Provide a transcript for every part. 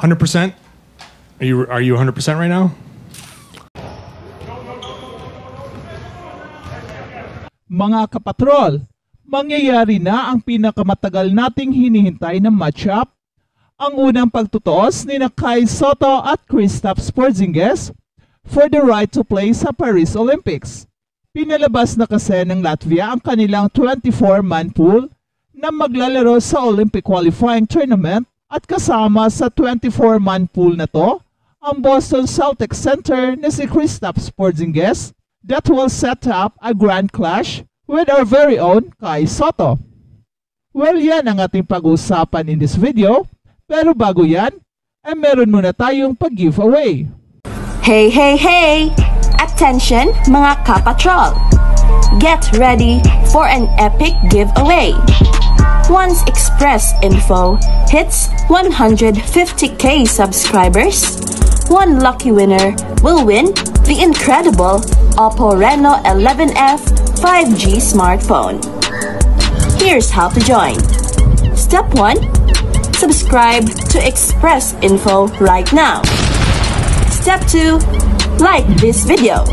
100%? Are you 100% right now? Mga kapatrol, mangyayari na ang pinakamatagal nating hinihintay na matchup. Ang unang pagtutuos ni Kai Sotto at Kristaps Porzingis for the right to play sa Paris Olympics. Pinalabas na kasi ng Latvia ang kanilang 24-man pool na maglalaro sa Olympic qualifying tournament at kasama sa 24-man pool na to ang Boston Celtics center na si Kristaps Porzingis that will set up a grand clash with our very own Kai Sotto. Well, yan ang ating pag-uusapan in this video. Pero bago yan, ay meron muna tayong pag-giveaway. Hey, hey, hey! Attention mga kapatrol! Get ready for an epic giveaway. Once Express Info hits 150k subscribers, one lucky winner will win the incredible Oppo Reno 11F 5G smartphone. Here's how to join. Step 1. Subscribe to Express Info right now. Step 2. Like this video.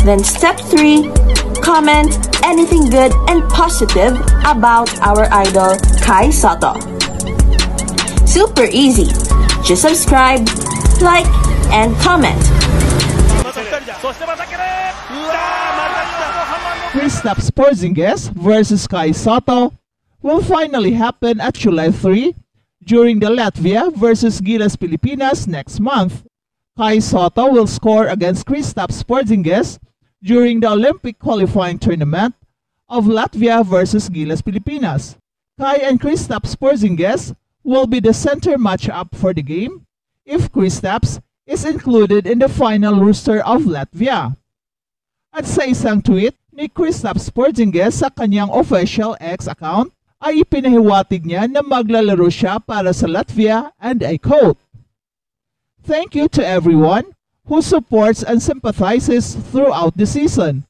Then step 3. Comment anything good and positive about our idol Kai Sotto. Super easy. Just subscribe, like, and comment. Kristaps Porzingis versus Kai Sotto will finally happen at July 3 during the Latvia versus Gilas Pilipinas next month. Kai Sotto will score against Kristaps Porzingis during the Olympic qualifying tournament of Latvia versus Gilas Pilipinas. Kai and Kristaps Porzingis will be the center matchup for the game if Kristaps is included in the final roster of Latvia. At sa isang tweet ni Kristaps Porzingis sa kanyang official X account, ay ipinahiwatig niya na maglalaro siya para sa Latvia and I quote, "Thank you to everyone who supports and sympathizes throughout the season.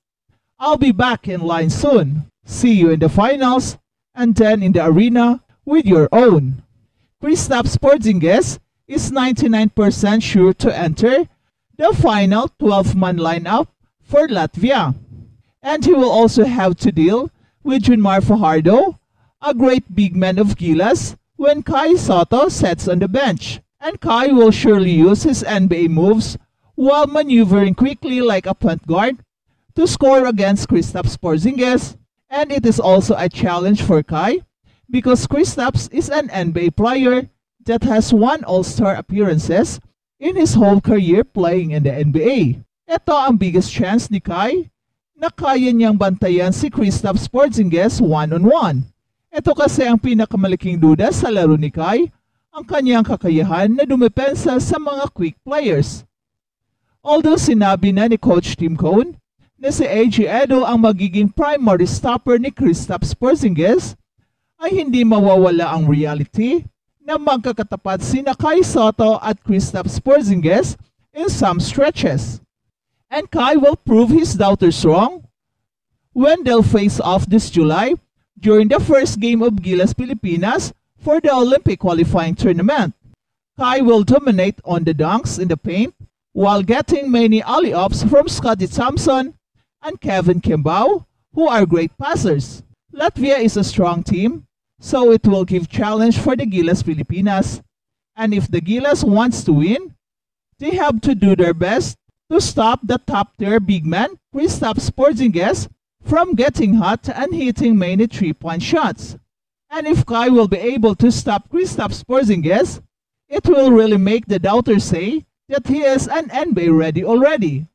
I'll be back in line soon. See you in the finals and then in the arena with your own." Kristaps Porzingis is 99% sure to enter the final 12-man lineup for Latvia. And he will also have to deal with Junmar Fajardo, a great big man of Gilas, when Kai Sotto sits on the bench. And Kai will surely use his NBA moves while maneuvering quickly like a point guard to score against Kristaps Porzingis. And it is also a challenge for Kai because Kristaps is an NBA player that has won All-Star appearances in his whole career playing in the NBA. Ito ang biggest chance ni Kai na kaya niyang bantayan si Kristaps Porzingis one-on-one. Ito kasi ang pinakamalaking duda sa laro ni Kai, ang kanyang kakayahan na dumepensa sa mga quick players. Although sinabi na ni Coach Tim Cone na si A.J. Edo ang magiging primary stopper ni Kristaps Porzingis, ay hindi mawawala ang reality na magkakatapat sina Kai Sotto at Kristaps Porzingis in some stretches. And Kai will prove his doubters wrong when they'll face off this July during the first game of Gilas Pilipinas for the Olympic qualifying tournament. Kai will dominate on the dunks in the paint while getting many alley-oops from Scottie Thompson and Kevin Kimbao, who are great passers. Latvia is a strong team, so it will give challenge for the Gilas Pilipinas. And if the Gilas wants to win, they have to do their best to stop the top-tier big man, Kristaps Porzingis, from getting hot and hitting many three-point shots. And if Kai will be able to stop Kristaps Porzingis, it will really make the doubters say that he is an NBA ready already.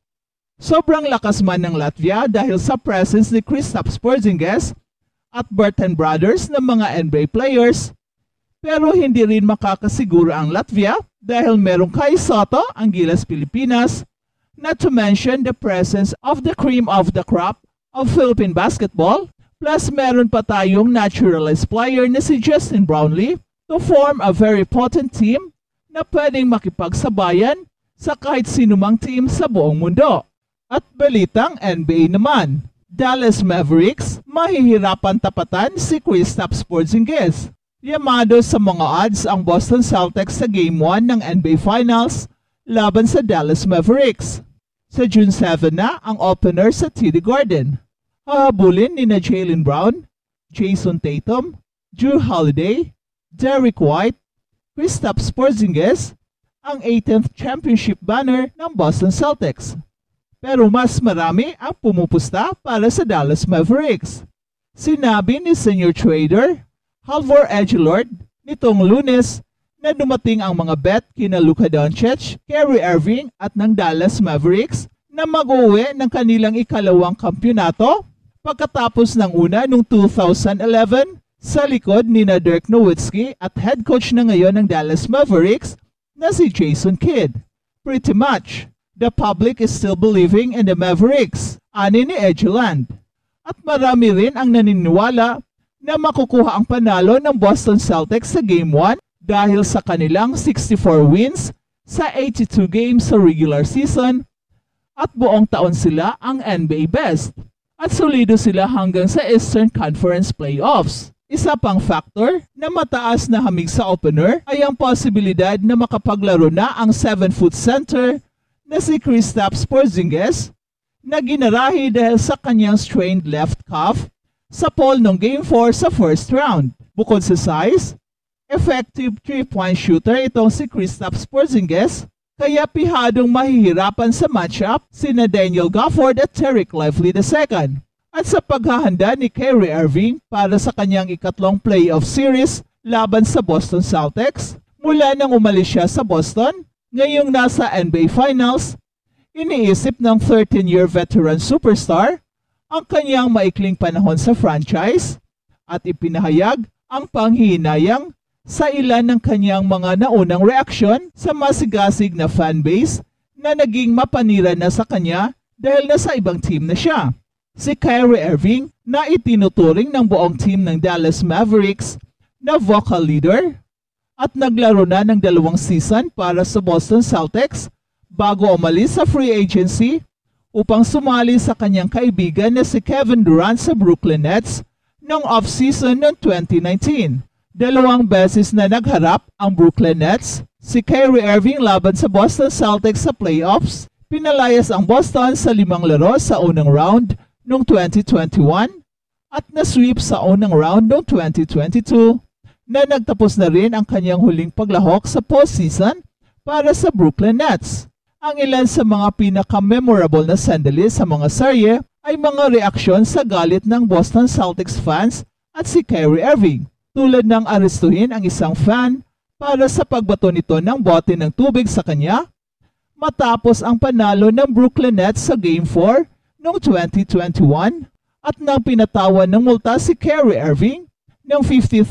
Sobrang lakas man ng Latvia dahil sa presence ni Kristaps Porzingis at Burton Brothers na mga NBA players, pero hindi rin makakasiguro ang Latvia dahil merong Kai Sotto ang Gilas Pilipinas, not to mention the presence of the cream of the crop of Philippine basketball, plus meron pa tayong naturalized player na si Justin Brownlee to form a very potent team na pwedeng makipagsabayan sa kahit sinumang team sa buong mundo. At balitang NBA naman, Dallas Mavericks mahihirapan tapatan si Kristaps Porzingis. Yamado sa mga odds ang Boston Celtics sa Game 1 ng NBA Finals laban sa Dallas Mavericks. Sa June 7 na ang opener sa TD Garden. Hahabulin ni Jaylen Brown, Jason Tatum, Jrue Holiday, Derrick White, Kristaps Porzingis ang 18th championship banner ng Boston Celtics. Pero mas marami ang pumupusta para sa Dallas Mavericks. Sinabi ni senior trader Halvor Edgelord nitong Lunes na dumating ang mga bet kina Luka Doncic, Kyrie Irving at ng Dallas Mavericks na mag-uwi ng kanilang ikalawang kampyonato pagkatapos ng una noong 2011 sa likod ni Dirk Nowitzki at head coach na ngayon ng Dallas Mavericks na si Jason Kidd. Pretty much, the public is still believing in the Mavericks, ani ni Edgeland. At marami rin ang naniniwala na makukuha ang panalo ng Boston Celtics sa Game 1 dahil sa kanilang 64 wins sa 82 games sa regular season at buong taon sila ang NBA best at solido sila hanggang sa Eastern Conference Playoffs. Isa pang factor na mataas na hamig sa opener ay ang posibilidad na makapaglaro na ang 7-foot center na si Kristaps Porzingis na ginarahi dahil sa kanyang strained left calf sa poll ng Game 4 sa first round. Bukod sa size, effective 3-point shooter itong si Kristaps Porzingis kaya pihadong mahihirapan sa matchup sina Daniel Gafford at Tariq Lively II. At sa paghahanda ni Kyrie Irving para sa kanyang ikatlong playoff series laban sa Boston Celtics, mula nang umalis siya sa Boston, ngayong nasa NBA Finals, iniisip ng 13-year veteran superstar ang kanyang maikling panahon sa franchise at ipinahayag ang panghihinayang sa ilan ng kanyang mga naunang reaksyon sa masigasig na fanbase na naging mapanira na sa kanya dahil nasa ibang team na siya. Si Kyrie Irving na itinuturing ng buong team ng Dallas Mavericks na vocal leader at naglaro na ng 2 season para sa Boston Celtics bago umalis sa free agency upang sumali sa kanyang kaibigan na si Kevin Durant sa Brooklyn Nets noong off-season noong 2019. 2 beses na nagharap ang Brooklyn Nets, si Kyrie Irving laban sa Boston Celtics sa playoffs. Pinalayas ang Boston sa 5 laro sa unang round noong 2021 at na-sweep sa unang round noong 2022 na nagtapos na rin ang kanyang huling paglahok sa postseason para sa Brooklyn Nets. Ang ilan sa mga pinaka-memorable na sandali sa mga serye ay mga reaksyon sa galit ng Boston Celtics fans at si Kyrie Irving, tulad ng arestuhin ang isang fan para sa pagbato nito ng bote ng tubig sa kanya matapos ang panalo ng Brooklyn Nets sa Game 4 noong 2021 at nang pinatawan ng multa si Kyrie Irving ng $50,000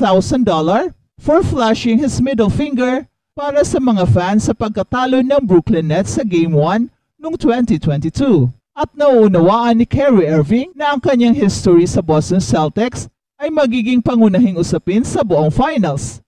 for flashing his middle finger para sa mga fans sa pagkatalo ng Brooklyn Nets sa Game 1 noong 2022. At nauunawaan ni Kyrie Irving na ang kanyang history sa Boston Celtics ay magiging pangunahing usapin sa buong finals.